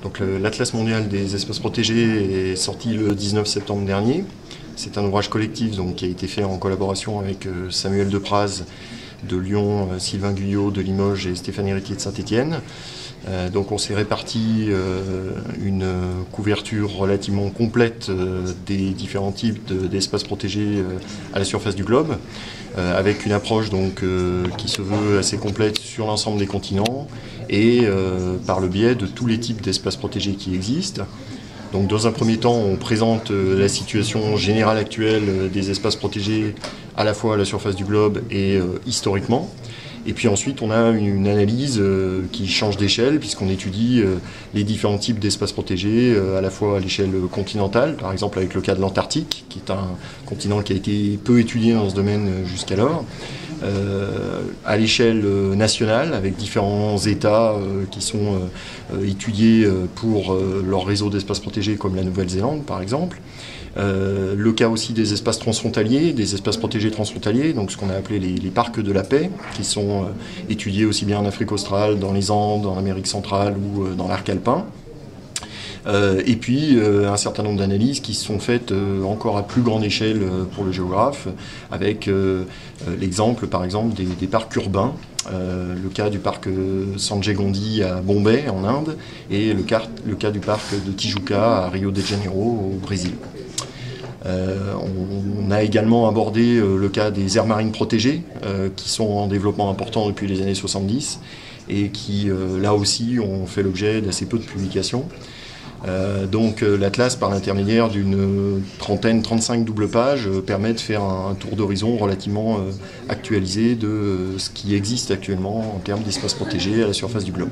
Donc l'Atlas mondial des espaces protégés est sorti le 19 septembre dernier. C'est un ouvrage collectif qui a été fait en collaboration avec Samuel Depraz de Lyon, Sylvain Guyot de Limoges et Stéphane Héritier de Saint-Étienne. Donc on s'est réparti une couverture relativement complète des différents types d'espaces protégés à la surface du globe, avec une approche qui se veut assez complète sur l'ensemble des continents et par le biais de tous les types d'espaces protégés qui existent. Donc dans un premier temps, on présente la situation générale actuelle des espaces protégés à la fois à la surface du globe et historiquement. Et puis ensuite, on a une analyse qui change d'échelle puisqu'on étudie les différents types d'espaces protégés à la fois à l'échelle continentale, par exemple avec le cas de l'Antarctique, qui est un continent qui a été peu étudié dans ce domaine jusqu'alors, à l'échelle nationale avec différents États qui sont étudiés pour leur réseau d'espaces protégés comme la Nouvelle-Zélande par exemple. Le cas aussi des espaces transfrontaliers, des espaces protégés transfrontaliers, donc ce qu'on a appelé les parcs de la paix, qui sont étudiés aussi bien en Afrique australe, dans les Andes, en Amérique centrale ou dans l'arc alpin. Et puis un certain nombre d'analyses qui sont faites encore à plus grande échelle pour le géographe, avec l'exemple par exemple des parcs urbains, le cas du parc Sanjay Gandhi à Bombay en Inde et le cas du parc de Tijuca à Rio de Janeiro au Brésil. On a également abordé le cas des aires marines protégées qui sont en développement important depuis les années 70 et qui là aussi ont fait l'objet d'assez peu de publications. Donc l'Atlas, par l'intermédiaire d'une 35 doubles pages, permet de faire un tour d'horizon relativement actualisé de ce qui existe actuellement en termes d'espaces protégés à la surface du globe.